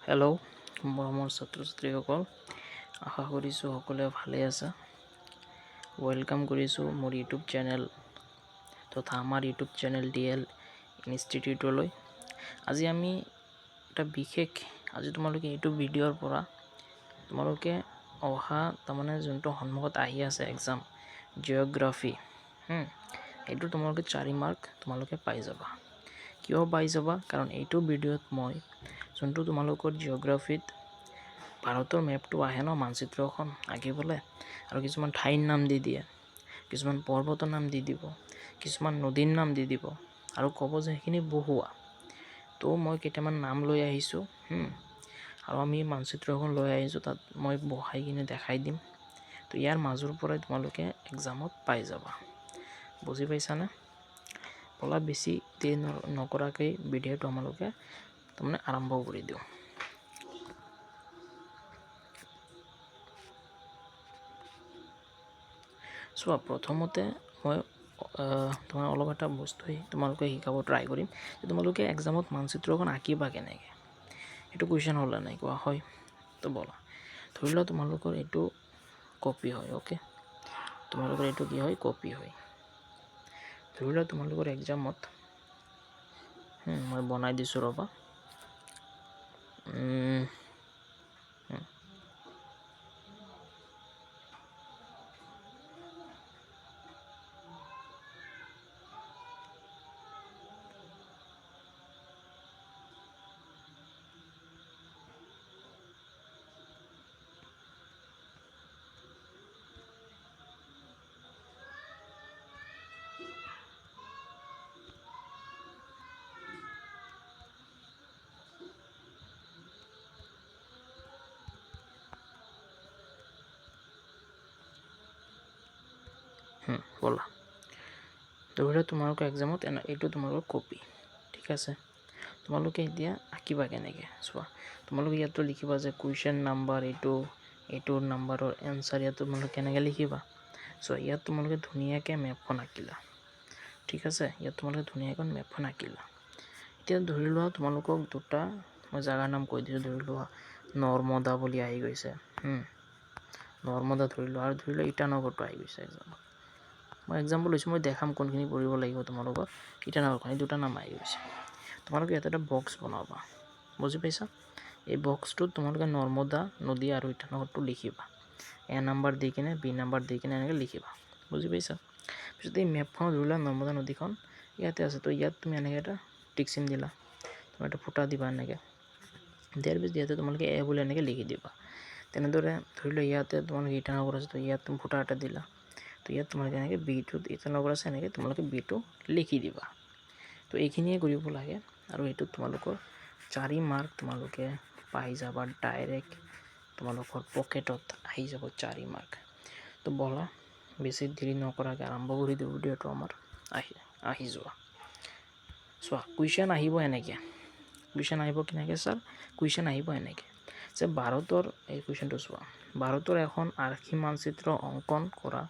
Hello' মৰমৰ ছাত্ৰ ছাত্ৰীসকল, আশা কৰিছোঁ সকলোৱে ভালে আছে। ৱেলকাম কৰিছোঁ মোৰ ইউটিউব চেনেল তথা আমাৰ ইউটিউব চেনেল DL ইনষ্টিটিউটলৈ। আজি আমি এটা আজি তোমালোকে এইটো ভিডিঅ'ৰ পৰা তোমালোকে অহা তাৰমানে যোনটো সন্মুখত আহি আছে এক্সাম জিঅ'গ্ৰাফী, এইটো তোমালোকে 4 মাৰ্ক তোমালোকে পাই যাবা। কিয় পাই যাবা? কাৰণ এইটো ভিডিঅ'ত মই যোনটো তোমালোকৰ জিঅ'গ্ৰাফীত ভাৰতৰ মেপটো আহে ন, মানচিত্ৰখন আঁকিবলৈ, আৰু কিছুমান ঠাইৰ নাম দি দিয়ে, কিছুমান পৰ্বতৰ নাম দি দিব, কিছুমান নদীৰ নাম দি দিব আৰু ক'ব যে সেইখিনি বহুৱা। তো মই কেইটামান নাম লৈ আহিছোঁ, আৰু আমি মানচিত্ৰখন লৈ আহিছোঁ, তাত মই বহাই কিনে দেখাই দিম। তো ইয়াৰ মাজৰ পৰাই তোমালোকে এক্সামত পাই যাবা। বুজি পাইছানে? বলা বেছি দেৰি নকৰাকৈ ভিডিঅ'টো আমালোকে তাৰমানে আৰম্ভ কৰি দিওঁ। চোৱা, প্ৰথমতে মই তোমাৰ অলপ এটা বস্তু তোমালোকে শিকাব ট্ৰাই কৰিম যে তোমালোকে এক্সামত মানচিত্ৰখন আঁকিবা কেনেকৈ। এইটো কুৱেশ্যন হ'লে নাই কোৱা হয়। তো বলা, ধৰি লোৱা তোমালোকৰ এইটো কপি হয়, অ'কে। তোমালোকৰ এইটো কি হয়? কপি হয়। ধৰি লোৱা তোমালোকৰ এক্সামত মই বনাই দিছোঁ ৰ'বা। বলা, ধৰি লোৱা তোমালোকৰ এক্সামত এইটো তোমালোকৰ কপি, ঠিক আছে। তোমালোকে এতিয়া আঁকিবা কেনেকৈ চোৱা। তোমালোকে ইয়াতো লিখিবা যে কুৱেশ্যন নাম্বাৰ এইটোৰ নাম্বাৰৰ এনচাৰ ইয়াত তোমালোকে কেনেকৈ লিখিবা। চোৱা, ইয়াত তোমালোকে ধুনীয়াকৈ মেপখন আঁকিলা, ঠিক আছে। ইয়াত তোমালোকে ধুনীয়াকৈ মেপখন আঁকিলা। এতিয়া ধৰি লোৱা তোমালোকক দুটা মই জাগাৰ নাম কৈ দিছোঁ। ধৰি লোৱা নৰ্মদা বুলি আহি গৈছে, নৰ্মদা ধৰি লোৱা, আৰু ধৰি লোৱা ইটানগৰটো আহি গৈছে এক্সামত। মই এক্সাম্পল লৈছোঁ, মই দেখাম কোনখিনি পঢ়িব লাগিব তোমালোকৰ। ইটানগৰখন, এই দুটা নাম আহি গৈছে। তোমালোকে ইয়াত এটা বক্স বনাবা, বুজি পাইছা? এই বক্সটোত তোমালোকে নৰ্মদা নদী আৰু ইটানগৰটো লিখিবা। A নাম্বাৰ দি কিনে, B নাম্বাৰ দি কিনে এনেকৈ লিখিবা, বুজি পাইছা? পিছত এই মেপখনত ধৰি লোৱা নৰ্মদা নদীখন ইয়াতে আছে, তো ইয়াত তুমি এনেকৈ এটা টিক চিন দিলা, তুমি এটা ফুটা দিবা এনেকৈ। দিয়াৰ পিছত ইয়াতে তোমালোকে A বুলি এনেকৈ লিখি দিবা। তেনেদৰে ধৰি লোৱা ইয়াতে তোমালোকে ইটানগৰ আছে, তো ইয়াত তুমি ফুটা এটা দিলা। তো ইয়াত তোমালোকে এনেকৈ বিটো ইটানগৰ আছে, এনেকৈ তোমালোকে বিটো লিখি দিবা। তো এইখিনিয়ে কৰিব লাগে, আৰু এইটোত তোমালোকৰ 4 মাৰ্ক তোমালোকে পাই যাবা ডাইৰেক্ট। তোমালোকৰ পকেটত আহি যাব 4 মাৰ্ক। তো বলা বেছি দেৰি নকৰাকৈ আৰম্ভ কৰি দিওঁ ভিডিঅ'টো আমাৰ। আহি যোৱা। চোৱা, কুৱেশ্যন আহিব এনেকৈ। কুৱেশ্যন আহিব কেনেকৈ ছাৰ? কুৱেশ্যন আহিব এনেকৈ যে ভাৰতৰ, এই কুৱেশ্যনটো চোৱা, ভাৰতৰ এখন আৰ্হি মানচিত্ৰ অংকন কৰা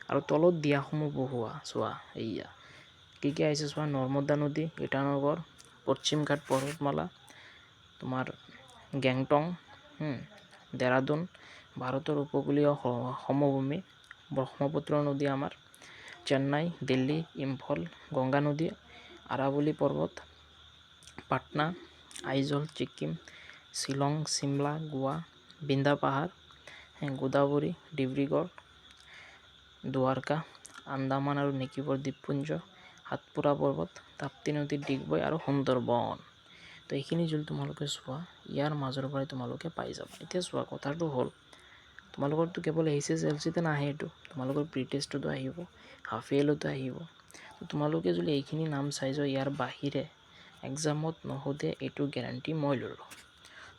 আৰু তলত দিয়াসমূহ বহুৱা। চোৱা, এইয়া কি আহিছে চোৱা। নৰ্মদা নদী, ইটানগৰ, পশ্চিম ঘাট পৰ্বতমালা, তোমাৰ গেংটং, দেৰাডুন, ভাৰতৰ উপকূলীয় সমভূমি, ব্ৰহ্মপুত্ৰ নদী আমাৰ, চেন্নাই, দিল্লী, ইম্ফল, গংগা নদী, আৰাৱলী পৰ্বত, পাটনা, আইজল, ছিকিম, শ্বিলং, চিমলা, গোৱা, বিন্ধ্যা পাহাৰ, গোদাবৰী, ডিব্ৰুগড়, দ্বাৰকা, আন্দামান আৰু নিকোবৰ দ্বীপপুঞ্জ, সাতপুৰা পৰ্বত, তাপ্তি নদী, ডিগবৈ আৰু সুন্দৰবন। তো এইখিনি যদি তোমালোকে চোৱা, ইয়াৰ মাজৰ পৰাই তোমালোকে পাই যাবা। এতিয়া চোৱা, কথাটো হ'ল তোমালোকৰতো কেৱল HSLCতে নাহে, এইটো তোমালোকৰ প্ৰি টেষ্টতো আহিব, হাফ ইয়েৰলৈতো আহিব। তো তোমালোকে যদি এইখিনি নাম চাই যোৱা, ইয়াৰ বাহিৰে এক্সামত নোসোধে, এইটো গেৰাণ্টি মই ল'লোঁ।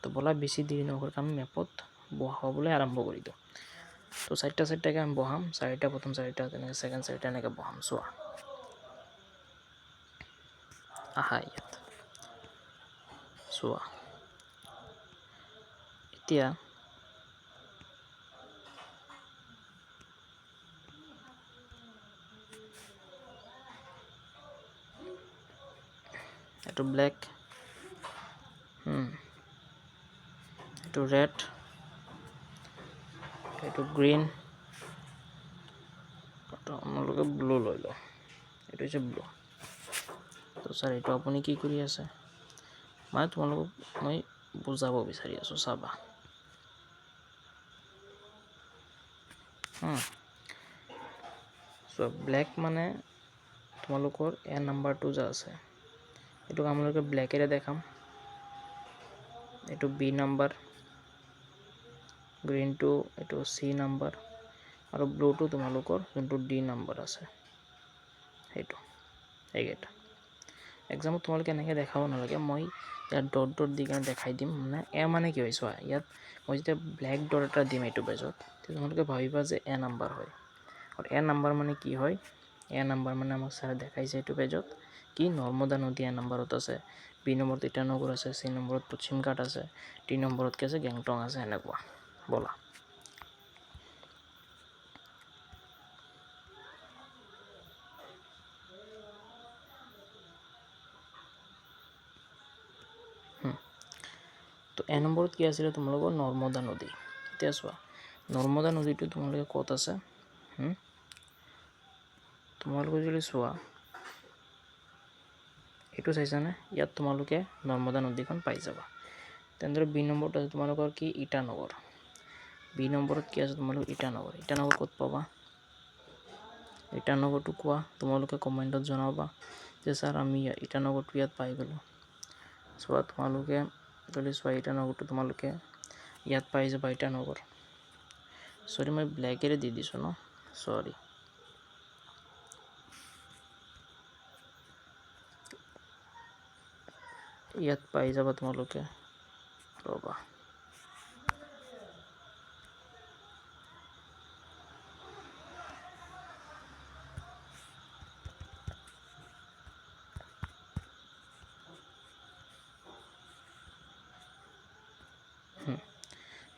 তো বলা বেছি দেৰি নকৰাকৈ আমি মেপত বহাবলৈ আৰম্ভ কৰি দিওঁ। তো চাৰিটাকৈ আমি বহাম, প্ৰথম চাৰিটা, তেনেকৈ ছেকেণ্ড চাৰিটা এনেকৈ বহাম। চোৱা, আহা ইয়াত চোৱা। এতিয়া এইটো ব্লেক, এইটো ৰেড, এইটো গ্ৰীণ, আপোনালোকে ব্লু লৈ লওঁ। এইটো হৈছে ব্লু। তো ছাৰ এইটো আপুনি কি কৰি আছে, মানে তোমালোকক মই বুজাব বিচাৰি আছোঁ, চাবা। চ' ব্লেক মানে তোমালোকৰ এ নাম্বাৰটো যে আছে, এইটোক আপোনালোকে ব্লেকেৰে দেখাম। এইটো বি নাম্বাৰ, গ্ৰীণটো এইটো চি নাম্বাৰ, আৰু ব্লুটো তোমালোকৰ যোনটো ডি নাম্বাৰ আছে সেইটো, এইকেইটা। এক্সামত তোমালোকে এনেকৈ দেখাব নালাগে, মই ইয়াত ডট ডট দি কেনে দেখাই দিম। মানে এ মানে কি হয় চোৱা, ইয়াত মই যেতিয়া ব্লেক ডট এটা দিম এইটো পেজত, তেতিয়া তোমালোকে ভাবিবা যে এ নাম্বাৰ হয়। আৰু এ নাম্বাৰ মানে কি হয়, এ নাম্বাৰ মানে আমাক ছাৰে দেখাইছে এইটো পেজত কি নৰ্মদা নদী এ নাম্বাৰত আছে, বি নম্বৰত ইটানগৰ আছে, চি নম্বৰত পশ্চিম ঘাট আছে, টি নম্বৰত কি আছে গেংটং আছে, এনেকুৱা। ব'লা তো এ নম্বৰত কি আছিলে তোমালোকৰ নৰ্মদা নদী। এতিয়া চোৱা নৰ্মদা নদীটো তোমালোকে ক'ত আছে, তোমালোকে যদি চোৱা এইটো চাইছানে, ইয়াত তোমালোকে নৰ্মদা নদীখন পাই যাবা। তেনেদৰে বি নম্বৰত আছে তোমালোকৰ কি ইটানগৰ, বি নম্বৰত কি আছে তোমালোকৰ ইটানগৰ। ইটানগৰ ক'ত পাবা, ইটানগৰটো কোৱা, তোমালোকে কমেণ্টত জনাবা যে ছাৰ আমি ইটানগৰটো ইয়াত পাই গ'লোঁ। চোৱা তোমালোকে যদি চোৱা ইটানগৰটো তোমালোকে ইয়াত পাই যাবা, ইটানগৰ। চৰি মই ব্লেকেৰে দি দিছোঁ ন, চৰি। ইয়াত পাই যাবা তোমালোকে, ৰ'বা।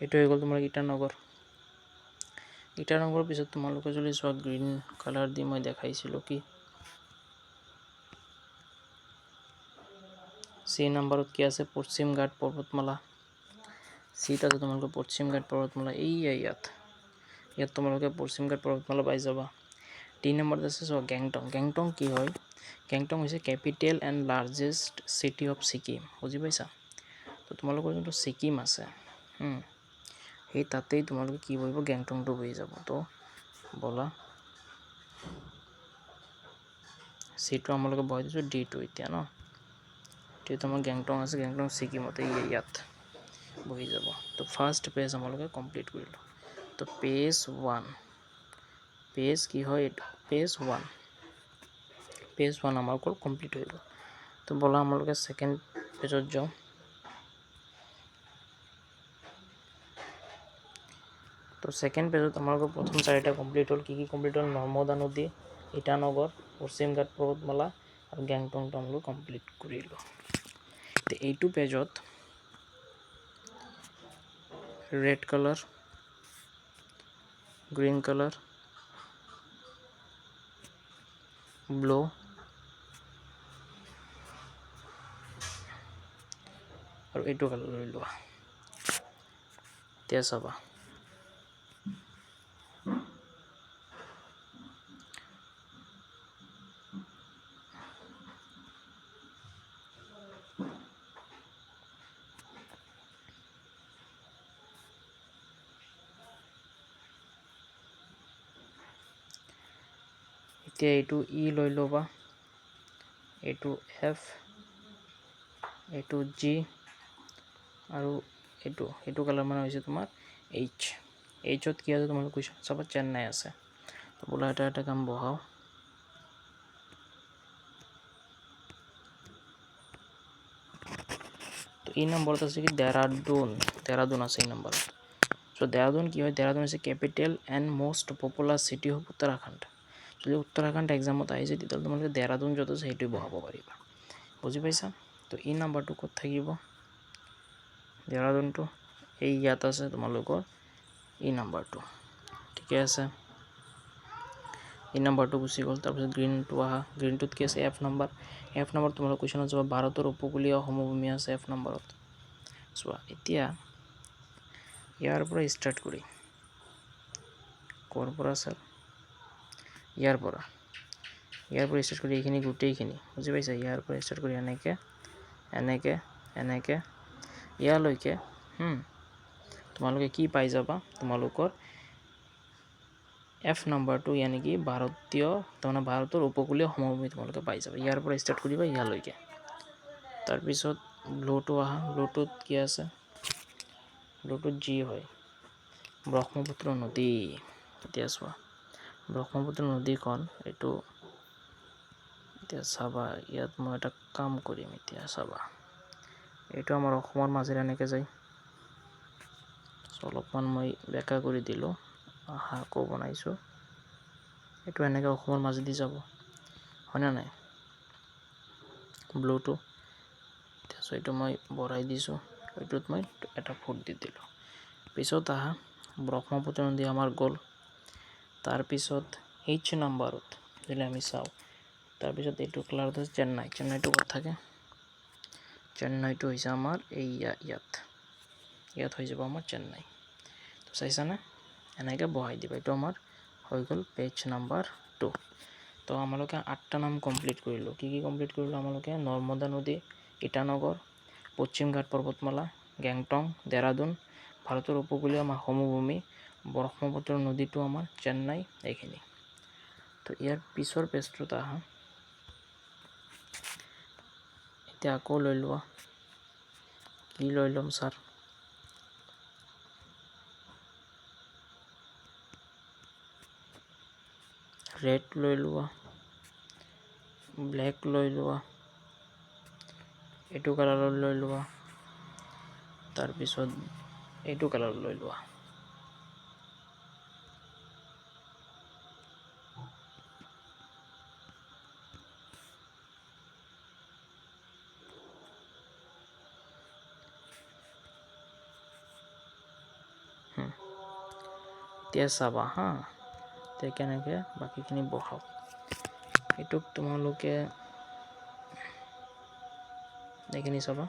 এইটো হৈ গ'ল তোমাৰ ইটানগৰ। ইটানগৰৰ পিছত তোমালোকে যদি চোৱা গ্ৰীণ কালাৰ দি মই দেখাইছিলোঁ কি চি নাম্বাৰত কি আছে পশ্চিম ঘাট পৰ্বতমালা। চিত আছে তোমালোকে পশ্চিম ঘাট পৰ্বতমালা, ইয়াত তোমালোকে পশ্চিম ঘাট পৰ্বতমালা পাই যাবা। টি নম্বৰত আছে চোৱা গেংটং। গেংটং কি হয়, গেংটং হৈছে capital and largest city of Sikkim, বুজি পাইছা। তো তোমালোকৰ যোনটো ছিকিম আছে সেই তাতেই তোমালোকে কি বহিব, গেংটংটো বহি যাব। তো ব'লা চিটো আমালোকে বহাই দিছোঁ ডিটো এতিয়া ন, ডিটো আমাৰ গেংটং আছে, গেংটং ছিকিমতে ইয়াত বহি যাব। তো ফাৰ্ষ্ট পেজ আমালোকে কমপ্লিট কৰিলোঁ। তো পেজ 1, পেজ কি হয় এইটো পেজ 1 আমাৰ কমপ্লিট হৈ গ'ল। তো ব'লা আমালোকে ছেকেণ্ড পেজত যাওঁ। তো ছেকেণ্ড পেজত আমালোকৰ প্ৰথম চাৰিটা কমপ্লিট হ'ল। কি কমপ্লিট হ'ল, নৰ্মদা নদী, ইটানগৰ, পশ্চিম ঘাট পৰ্বতমালা আৰু গেংটংটো আমালোকে কমপ্লিট কৰিলোঁ। এইটো পেজত red colour, green colour, blue আৰু এইটো কালাৰ লৈ লোৱা। এতিয়া চাবা এতিয়া এইটো ই লৈ ল'বা, এইটো এফ, এইটো জি আৰু এইটো কালাৰ মানে হৈছে তোমাৰ এইচত কি আছে তোমালোকে কুৱেশ্যন চাবা, চেন্নাই আছে। তো বোলা এটা কাম বহাও। তো এই নম্বৰত আছে কি দেৰাদুন আছে এই নম্বৰত। চ' দেৰাদুন কি হয়, দেৰাদুন হৈছে capital and most popular city of Uttarakhand. যদি উত্তৰাখণ্ড এক্সামত আহিছে তেতিয়াহ'লে তোমালোকে দেৰাদুন য'ত আছে সেইটোৱে বহাব পাৰিবা, বুজি পাইছা। তো এই নাম্বাৰটো ক'ত থাকিব, দেৰাদুনটো ইয়াত আছে তোমালোকৰ এই নাম্বাৰটো, ঠিকে আছে। এই নাম্বাৰটো গুচি গ'ল। তাৰপিছত গ্ৰীণটো আহা, গ্ৰীণটোত কি আছে এফ নাম্বাৰ তোমালোকৰ কুৱেশ্যনত চাবা ভাৰতৰ উপকূলীয় সমভূমি আছে এফ নম্বৰত। চোৱা এতিয়া ইয়াৰ পৰা ষ্টাৰ্ট কৰি ক'ৰ পৰা চাওক ইয়াৰ পৰা ষ্টাৰ্ট কৰি এইখিনি গোটেইখিনি বুজি পাইছা ইয়াৰ পৰা ষ্টাৰ্ট কৰি এনেকে ইয়ালৈকে তোমালোকে কি পাই যাবা তোমালোকৰ F নাম্বাৰটো यानी কি ভাৰতীয় তাৰমানে ভাৰতৰ উপকূলীয় সমভূমি তোমালোকে পাই যাবা ইয়াৰ পৰা ষ্টাৰ্ট কৰিবা ইয়ালৈকে তাৰপিছত ব্লুটো আহা ব্লুটোত কি আছে ব্লুটোত জি হয় ব্ৰহ্মপুত্ৰ নদী এতিয়া চোৱা ব্ৰহ্মপুত্ৰ নদীখন এইটো এতিয়া চাবা ইয়াত মই এটা কাম কৰিম এতিয়া চাবা এইটো আমাৰ অসমৰ মাজেৰে এনেকৈ যায় অলপমান মই বেকা কৰি দিলোঁ আকৌ বনাইছোঁ এইটো এনেকৈ অসমৰ মাজেদি যাব হয়নে নাই ব্লুটো এতিয়া এইটো মই বঢ়াই দিছোঁ এইটোত মই এটা ফুট দি দিলোঁ পিছত আহা ব্ৰহ্মপুত্ৰ নদী আমাৰ গ'ল তাৰপিছত H নাম্বাৰত যদি আমি চাওঁ তাৰপিছত এইটো কালাৰত আছে চেন্নাইটো ক'ত থাকে চেন্নাইটো হৈছে আমাৰ এই ইয়াত হৈ যাব আমাৰ চেন্নাই তো চাইছানে এনেকৈ বহাই দিবা এইটো আমাৰ হৈ গ'ল পেজ নাম্বাৰ 2 তো আমালোকে 8টা নাম কমপ্লিট কৰিলোঁ কি কমপ্লিট কৰিলোঁ আমালোকে নৰ্মদা নদী ইটানগৰ পশ্চিম ঘাট পৰ্বতমালা গেংটং দেৰাডুন ভাৰতৰ উপকূলীয় সমভূমি ব্ৰহ্মপুত্ৰ নদীটো আমাৰ চেন্নাই এইখিনি তো ইয়াৰ পিছৰ পেজটোত আহা এতিয়া আকৌ লৈ লোৱা কি লৈ ল'ম ছাৰ ৰেড লৈ লোৱা ব্লেক লৈ লোৱা এইটো কালাৰৰ লৈ লোৱা তাৰপিছত এইটো কালাৰ লৈ লোৱা এতিয়া চাবা হা এতিয়া কেনেকৈ বাকীখিনি বহাওক এইটোক তোমালোকে এইখিনি চাবা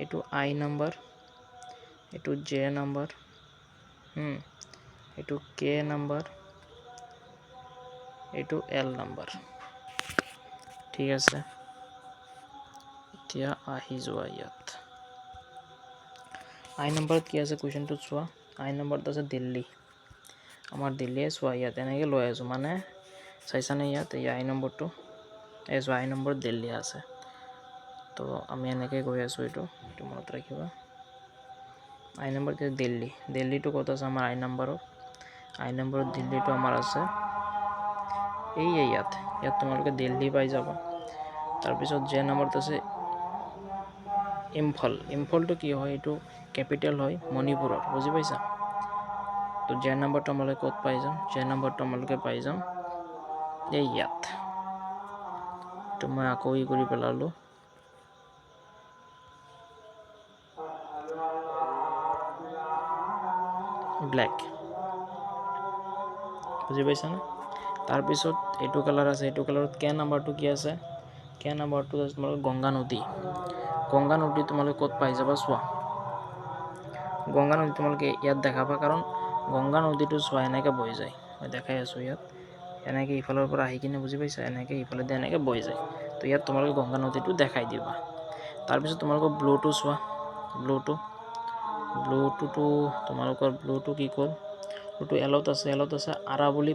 এইটো I নাম্বাৰ এইটো J নাম্বাৰ এইটো K নাম্বাৰ এইটো L নাম্বাৰ ঠিক আছে এতিয়া আহি যোৱা ইয়াত I নাম্বাৰত কি আছে কুৱেশ্যনটোত চোৱা I নাম্বাৰত আছে দিল্লী আমাৰ দিল্লীয়ে চোৱা ইয়াত এনেকৈ লৈ আছোঁ মানে চাইছানে ইয়াত এই I নম্বৰটো এই চোৱা I নম্বৰত দিল্লী আছে তো আমি এনেকৈ গৈ আছোঁ এইটো মনত ৰাখিবা I নম্বৰত দিল্লীটো ক'ত আছে আমাৰ I নম্বৰত দিল্লীটো আমাৰ আছে ইয়াত তোমালোকে দিল্লী পাই যাবা তাৰপিছত J নম্বৰত আছে ইম্ফলটো কি হয় এইটো কেপিটেল হয় মণিপুৰৰ বুজি পাইছা তো J নম্বৰটো আমালোকে ক'ত পাই যাম J নম্বৰটো আমালোকে পাই যাম ইয়াত তো মই আকৌ কৰি পেলালোঁ ব্লেক বুজি পাইছানে তাৰপিছত এইটো কালাৰ আছে এইটো কালাৰত K নাম্বাৰটো কি আছে K নাম্বাৰটো আছে তোমালোকৰ গংগা নদী তোমালোকে ক'ত পাই যাবা চোৱা গংগা নদী তোমালোকে ইয়াত দেখাবা কাৰণ গংগা নদীটো চোৱা এনেকৈ বৈ যায় মই দেখাই আছোঁ ইয়াত এনেকৈ ইফালৰ পৰা আহি কিনে বুজি পাইছা এনেকৈ ইফালেদি এনেকৈ বৈ যায় তো ইয়াত তোমালোকে গংগা নদীটো দেখাই দিবা তাৰপিছত তোমালোকৰ ব্লুটো চোৱা ব্লুটোতো তোমালোকৰ ব্লুটো কি ক'ল ব্লুটো এলত আছে আৰাৱলী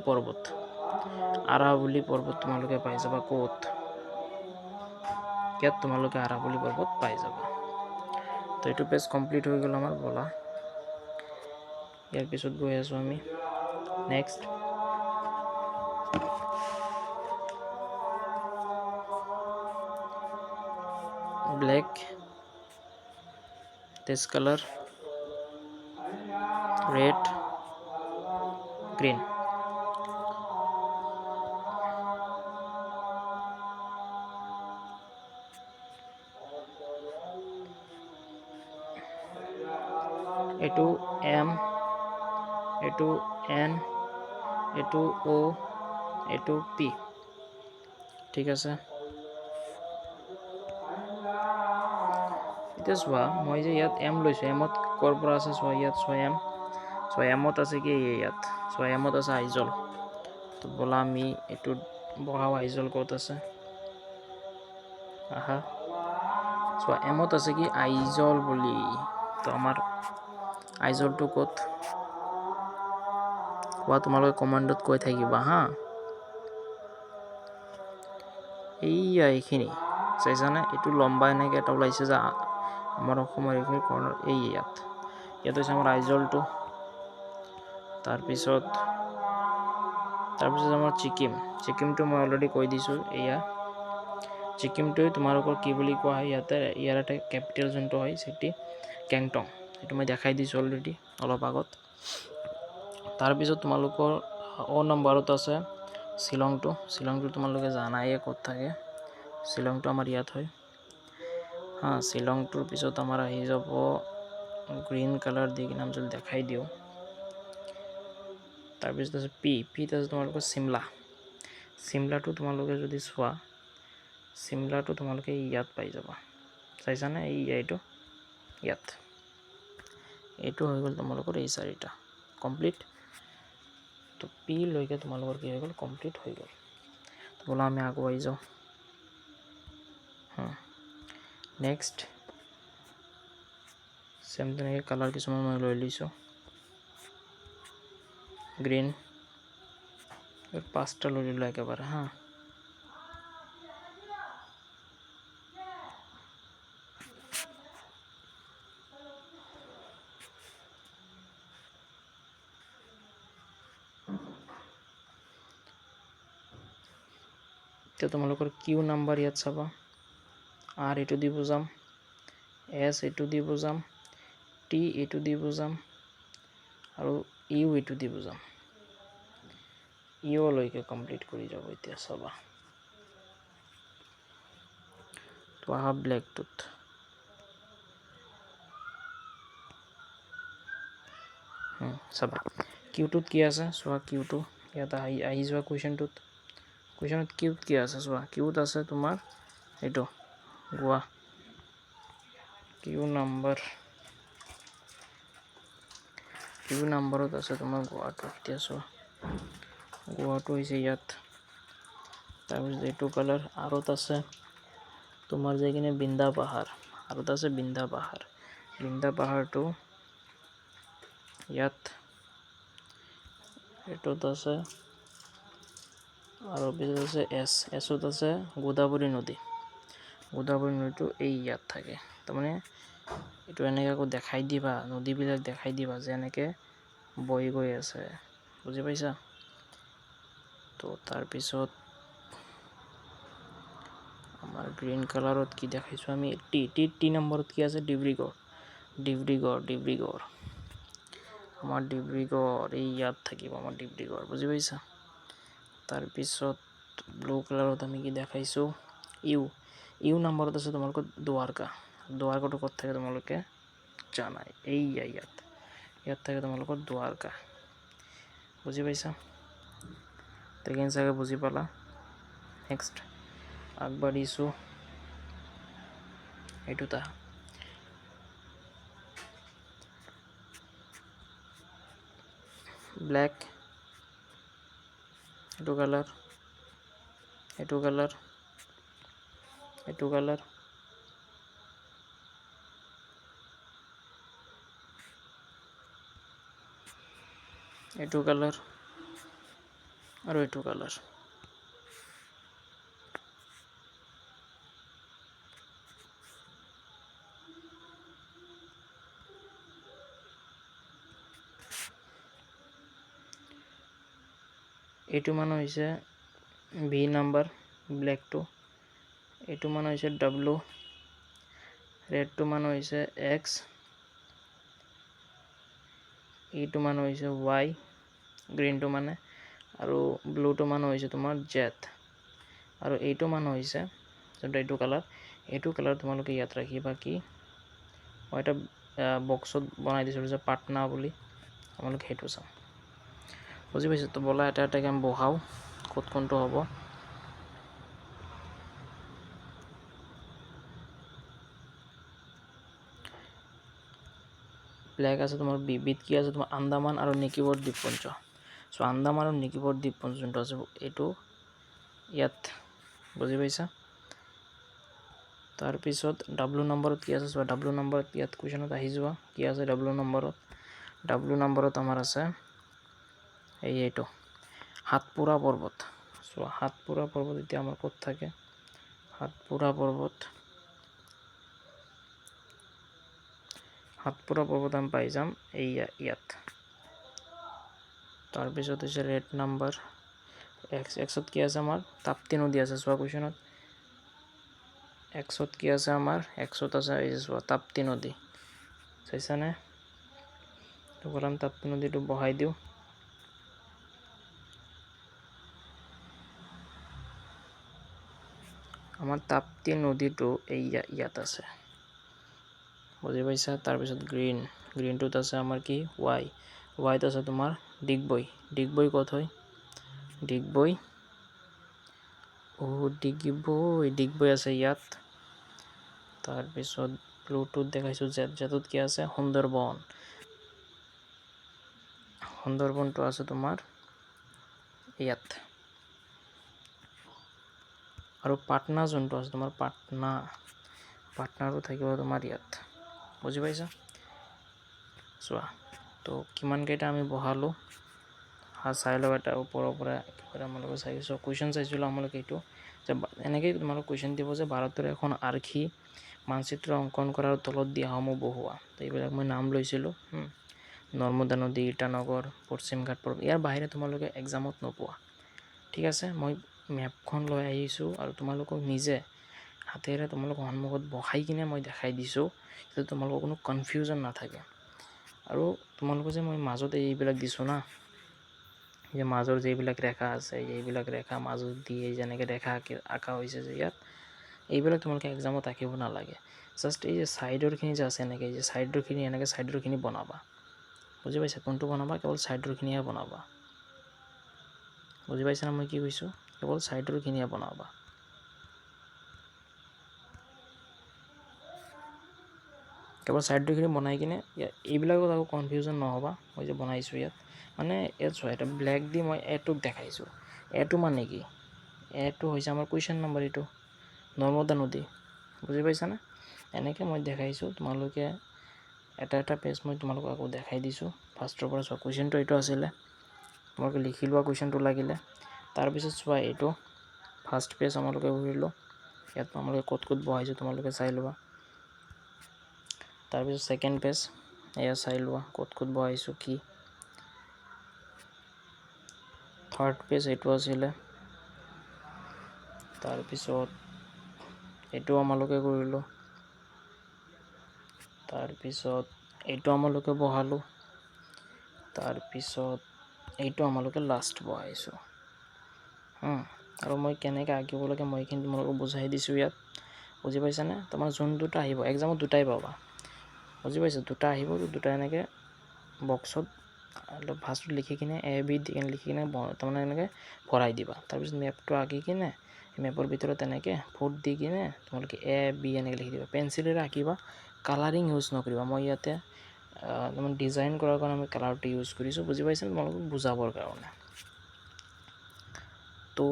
পৰ্বত তোমালোকে পাই যাবা ক'ত ইয়াত তোমালোকে আৰাৱলী পৰ্বত পাই যাবা তো এইটো পেজ কমপ্লিট হৈ গ'ল আমাৰ বলা ইয়াৰ পিছত গৈ আছোঁ আমি next black this color red green এইটো M এইটো N এইটো O এইটো P ঠিক আছে এতিয়া চোৱা মই যে ইয়াত এম লৈছোঁ, এমত ক'ৰ পৰা আছে চোৱা, ইয়াত চোৱা এম, চোৱা এমত আছে কি ইয়াত, চোৱা এমত আছে আইজল। তো ব'লা আমি এইটোত বহাওঁ আইজল ক'ত আছে, আহা চোৱা এমত আছে কি আইজল বুলি। তো আমাৰ আইজলটো ক'ত কোৱা, তোমালোকে কমেণ্টত কৈ থাকিবা হা। এইয়া এইখিনি চাইছানে, এইটো লম্বা এনেকৈ এটা ওলাইছে যে আমাৰ অসমৰ এইখিনি কৰ্ণাৰ, এই ইয়াত হৈছে আমাৰ আইজলটো। তাৰপিছত আমাৰ ছিকিমটো মই অলৰেডি কৈ দিছোঁ। এয়া ছিকিমটোৱে তোমালোকৰ কি বুলি কোৱা হয় ইয়াতে, ইয়াৰ এটা কেপিটেল যোনটো হয় চিটি গেংটক, সেইটো মই দেখাই দিছোঁ অলৰেডি অলপ আগত। তাৰপিছত তোমালোকৰ নম্বৰত আছে শ্বিলংটো তোমালোকে জানায়ে ক'ত থাকে, শ্বিলংটো আমাৰ ইয়াত হয় হা। শ্বিলংটোৰ পিছত আমাৰ আহি যাব গ্ৰীণ কালাৰ দি কিনে আমি যদি দেখাই দিওঁ, তাৰপিছত আছে পিত আছে তোমালোকৰ চিমলাটো তোমালোকে যদি চোৱা, চিমলাটো তোমালোকে ইয়াত পাই যাবা, চাইছানে এইটো ইয়াত। এইটো হৈ গ'ল তোমালোকৰ এই চাৰিটা কমপ্লিট। তো পি লৈকে তোমালোকৰ কি হৈ গ'ল, কমপ্লিট হৈ গ'ল। তো ব'লা আমি আগুৱাই যাওঁ। নেক্সট চেম তেনেকৈ কালাৰ কিছুমান মই লৈ লৈছোঁ, গ্ৰীণ 5টা লৈ ল'লোঁ একেবাৰে হা। এতিয়া তোমালোকৰ কিউ নাম্বাৰ ইয়াত চাবা, আৰ এইটো দি বুজাম, এছ এইটো দি বুজাম, টি এইটো দি বুজাম, আৰু ইউ এইটো দি বুজাম। ইউলৈকে কমপ্লিট কৰি যাব এতিয়া চাবা। তো আহা ব্লেকটোত, চাবা কিউটোত কি আছে চোৱা, কিউটো ইয়াত আহি যোৱা কুৱেশ্যনটোত কিউত কি আছে চোৱা, কিউত আছে তোমাৰ এইটো গোৱা, কিউ নাম্বাৰত আছে তোমাৰ গোৱাটো। এতিয়া চোৱা গোৱাটো হৈছে ইয়াত, তাৰপিছত এইটো কালাৰ আৰত আছে তোমাৰ যাই কিনে বৃন্দা পাহাৰ, আৰত আছে বৃন্দা পাহাৰটো ইয়াত, এইটোত আছে, আৰু পিছত আছে এছত আছে গোদাবৰী নদীটো এই ইয়াত থাকে। তাৰমানে এইটো এনেকৈ আকৌ দেখাই দিবা, নদীবিলাক দেখাই দিবা যে এনেকৈ বৈ গৈ আছে, বুজি পাইছা। তো তাৰপিছত আমাৰ গ্ৰীণ কালাৰত কি দেখাইছোঁ আমি, টি নম্বৰত কি আছে, ডিব্ৰুগড়, আমাৰ ডিব্ৰুগড় এই ইয়াত থাকিব আমাৰ ডিব্ৰুগড়, বুজি পাইছা। তাৰপিছত ব্লু কালাৰত আমি কি দেখাইছোঁ, ইউ নাম্বাৰত আছে তোমালোকৰ দুৱাৰকাটো ক'ত থাকে তোমালোকে জানাই, ইয়াত থাকে তোমালোকৰ দুৱাৰকা, বুজি পাইছা। তেকেন চাগে বুজি পালা। নেক্সট আগবাঢ়িছোঁ, এইটোত আহা, ব্লেক, এইটো কালাৰ, এইটো কালাৰ, এইটো কালাৰ, এইটো কালাৰ আৰু এইটো কালাৰ। এইটো মানে হৈছে ভি নাম্বাৰ ব্লেকটো, এইটো মানে হৈছে ডাব্লু, ৰেডটো মানে হৈছে এক্স, এইটো মানে হৈছে ৱাই, গ্ৰীণটো মানে, আৰু ব্লুটো মানে হৈছে তোমাৰ জেড, আৰু এইটো মানে হৈছে যোনটো এইটো কালাৰ তোমালোকে ইয়াত ৰাখিবা কি, মই এটা বক্সত বনাই দিছিলোঁ যে পাটনা বুলি, তোমালোকে সেইটো চাম, বুজি পাইছোঁ। তো ব'লা এটা এটাকৈ আমি বহাওঁ ক'ত কোনটো হ'ব। ফ্লেগ আছে তোমাৰ বিবিধ কি আছে তোমাৰ আন্দামান আৰু নিকোবৰ দ্বীপপুঞ্জ চ' আন্দামান আৰু নিকোবৰ দ্বীপপুঞ্জ যোনটো আছে এইটো ইয়াত বুজি পাইছা তাৰপিছত ডাব্লিউ নম্বৰত কি আছে চোৱা ডাব্লিউ নম্বৰত ইয়াত কুৱেশ্যনত আহি যোৱা কি আছে ডাব্লিউ নম্বৰত আমাৰ আছে এইটো হাতপুৰা পৰ্বত চোৱা হাতপুৰা পৰ্বত এতিয়া আমাৰ ক'ত থাকে হাতপুৰা পৰ্বত আমি পাই যাম ইয়াত তাৰপিছত হৈছে ৰেড নাম্বাৰ এক্সত কি আছে আমাৰ তাপ্তি নদী আছে চোৱা কুৱেশ্যনত এক্সত কি আছে আমাৰ এক্সত আছে এই চোৱা তাপ্তি নদী চাইছানে তো বলম তাপ্তি নদীটো বহাই দিওঁ আমাৰ তাপ্তি নদীটো ইয়াত আছে বুজি পাইছা তাৰপিছত গ্ৰীণটোত আছে আমাৰ কি ৱাইত আছে তোমাৰ ডিগবৈ ক'ত হয় ডিগবৈ আছে ইয়াত তাৰপিছত ব্লুটোত দেখাইছোঁ জেটোত কি আছে সুন্দৰবনটো আছে তোমাৰ ইয়াত আৰু পাটনা যোনটো আছে তোমাৰ পাটনাটো থাকিব তোমাৰ ইয়াত বুজি পাইছা চোৱা তো কিমান কেইটা আমি বহালোঁ চাই লওঁ এটা ওপৰৰ পৰা আমালোকে চাইছোঁ কুৱেশ্যন চাইছিলোঁ আমালোকে এইটো যে এনেকেই তোমালোক কুৱেশ্যন দিব যে ভাৰতৰ এখন আৰ্হি মানচিত্ৰ অংকন কৰাৰ তলত দিয়াসমূহ বহুৱা তো এইবিলাক মই নাম লৈছিলোঁ নৰ্মদা নদী ইটানগৰ পশ্চিমঘাট পৰ্বত ইয়াৰ বাহিৰে তোমালোকে এক্সামত নোপোৱা ঠিক আছে মই মেপখন লৈ আহিছোঁ আৰু তোমালোকক নিজে হাতেৰে তোমালোকৰ সন্মুখত বহাই কিনে মই দেখাই দিছোঁ যাতে তোমালোকৰ কোনো কনফিউজন নাথাকে আৰু তোমালোকে যে মই মাজত এইবিলাক দিছোঁ না যে মাজৰ যিবিলাক ৰেখা আছে এইবিলাক ৰেখা মাজত দিয়ে যেনেকৈ ৰেখা আঁকা হৈছে যে ইয়াত এইবিলাক তোমালোকে এক্সামত আঁকিব নালাগে জাষ্ট এই যে ছাইডৰখিনি যে আছে এনেকৈ যে ছাইডৰখিনি বনাবা বুজি পাইছা কোনটো বনাবা কেৱল ছাইডৰখিনিহে বনাবা বুজি পাইছা না মই কি কৈছোঁ কেৱল ছাইডৰখিনিহে বনাবা কেৱল ছাইডৰখিনি বনাই কিনে এইবিলাকত আকৌ কনফিউজন নহ'বা মই যে বনাইছোঁ ইয়াত মানে ইয়াত চোৱা এটা ব্লেক দি মই এটোক দেখাইছোঁ এটো মানে কি এটো হৈছে আমাৰ কুৱেশ্যন নম্বৰ এইটো নৰ্মদা নদী বুজি পাইছানে এনেকৈ মই দেখাইছোঁ তোমালোকে এটা পেজ মই তোমালোকক আকৌ দেখাই দিছোঁ ফাৰ্ষ্টৰ পৰা চোৱা কুৱেশ্যনটো এইটো আছিলে তোমালোকে লিখি লোৱা কুৱেশ্যনটো লাগিলে তাৰপিছত চোৱা এইটো ফাৰ্ষ্ট পেজ আমালোকে উৰিলোঁ ইয়াত তোমালোকে ক'ত বহাইছোঁ তোমালোকে চাই লোৱা তাৰপিছত ছেকেণ্ড পেজ এয়া চাই লোৱা ক'ত বহাইছোঁ কি থাৰ্ড পেজ এইটো আছিলে তাৰপিছত এইটো আমালোকে কৰিলোঁ তাৰপিছত এইটো আমালোকে বহালোঁ তাৰপিছত এইটো আমালোকে লাষ্ট বহাইছোঁ আৰু মই কেনেকৈ আঁকিব লাগে মই এইখিনি তোমালোকক বুজাই দিছোঁ ইয়াত বুজি পাইছানে তোমাৰ যোন দুটা আহিব এক্সামত দুটাই পাবা বুজি পাইছা দুটা আহিব দুটা এনেকৈ বক্সত ফাৰ্ষ্টত লিখি কিনে A B লিখি কিনে তাৰমানে এনেকৈ ভৰাই দিবা তাৰপিছত মেপটো আঁকি কিনে মেপৰ ভিতৰত এনেকৈ ফুট দি কিনে তোমালোকে A B এনেকৈ লিখি দিবা পেঞ্চিলেৰে আঁকিবা কালাৰিং ইউজ নকৰিবা মই ইয়াতে তাৰমানে ডিজাইন কৰাৰ কাৰণে আমি কালাৰটো ইউজ কৰিছোঁ বুজি পাইছা তোমালোকক বুজাবৰ কাৰণে তো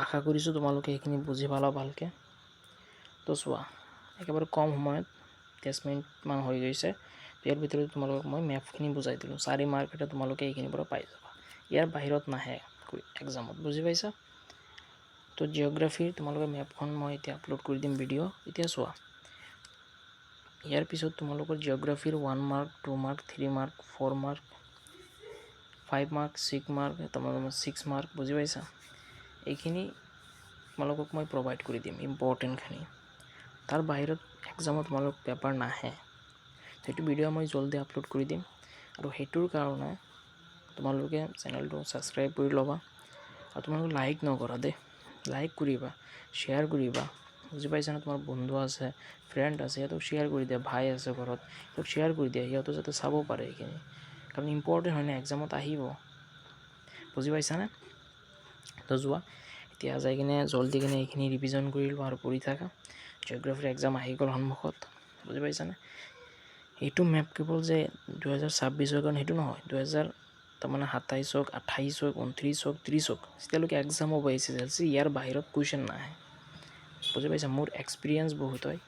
আশা কৰিছোঁ তোমালোকে এইখিনি বুজি পালা ভালকৈ তো চোৱা একেবাৰে কম সময়ত 10 মিনিটমান হৈ গৈছে ইয়াৰ ভিতৰত তোমালোকক মই মেপখিনি বুজাই দিলোঁ 4 মাৰ্ক এটা তোমালোকে এইখিনিৰ পৰা পাই যাবা ইয়াৰ বাহিৰত নাহে এক্সামত বুজি পাইছা তো জিঅ'গ্ৰাফিৰ তোমালোকে মেপখন মই এতিয়া আপলোড কৰি দিম ভিডিঅ' এতিয়া চোৱা ইয়াৰ পিছত তোমালোকৰ জিঅ'গ্ৰাফিৰ 1 mark 2 mark 3 mark 4 mark 5 mark 6 mark তোমালোকৰ 6 মাৰ্ক বুজি পাইছা এইখিনি তোমালোকক মই প্ৰভাইড কৰি দিম ইম্পৰ্টেণ্টখিনি তাৰ বাহিৰত এক্সামত তোমালোক পেপাৰ নাহে সেইটো ভিডিঅ' মই জলদি আপলোড কৰি দিম আৰু সেইটোৰ কাৰণে তোমালোকে চেনেলটো ছাবস্ক্ৰাইব কৰি ল'বা আৰু তোমালোকে লাইক নকৰা দেই লাইক কৰিবা শ্বেয়াৰ কৰিবা বুজি পাইছানে তোমাৰ বন্ধু আছে ফ্ৰেণ্ড আছে সিহঁতক শ্বেয়াৰ কৰি দিয়া ভাই আছে ঘৰত সিহঁতক শ্বেয়াৰ কৰি দিয়া সিহঁতে যাতে চাব পাৰে এইখিনি কাৰণ ইম্পৰ্টেণ্ট হয় না এক্সামত আহিব বুজি পাইছানে তো যোৱা এতিয়া যাই কিনে জলদি কিনে এইখিনি ৰিভিজন কৰি লোৱা আৰু পঢ়ি থাকা জিঅ'গ্ৰাফিৰ এক্সাম আহি গ'ল সন্মুখত বুজি পাইছানে এইটো মেপ কেৱল যে 2026 কাৰণে সেইটো নহয়, 2000 তাৰমানে 27 হওক, 28 হওক, 29 হওক, 30 হওক, যেতিয়ালৈকে এক্সাম হ'ব SSLC ইয়াৰ বাহিৰত কুৱেশ্যন নাহে। বুজি পাইছা? মোৰ এক্সপিৰিয়েঞ্চ বহুত হয়।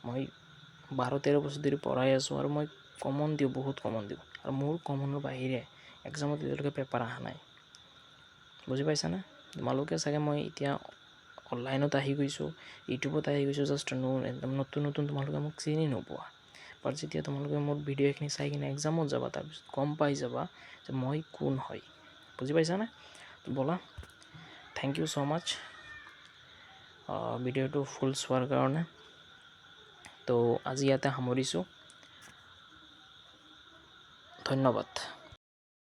মই 12-13 বছৰ ধৰি পঢ়াই আছোঁ আৰু মই কমন দিওঁ, বহুত কমন দিওঁ, আৰু মোৰ কমনৰ বাহিৰে এক্সামত এতিয়ালৈকে পেপাৰ অহা নাই। বুজি পাইছানে? তোমালোকে চাগে মই এতিয়া অনলাইনত আহি গৈছোঁ, ইউটিউবত আহি গৈছোঁ, জাষ্ট একদম নতুন তোমালোকে মোক চিনি নোপোৱা। বাট যেতিয়া তোমালোকে মোৰ ভিডিঅ' এইখিনি চাই কিনে এক্সামত যাবা, তাৰপিছত গম পাই যাবা যে মই কোন হয়। বুজি পাইছানে? ব'লা, থেংক ইউ ছ' মাছ ভিডিঅ'টো ফুল চোৱাৰ কাৰণে। তো আজি ইয়াতে সামৰিছোঁ, ধন্যবাদ।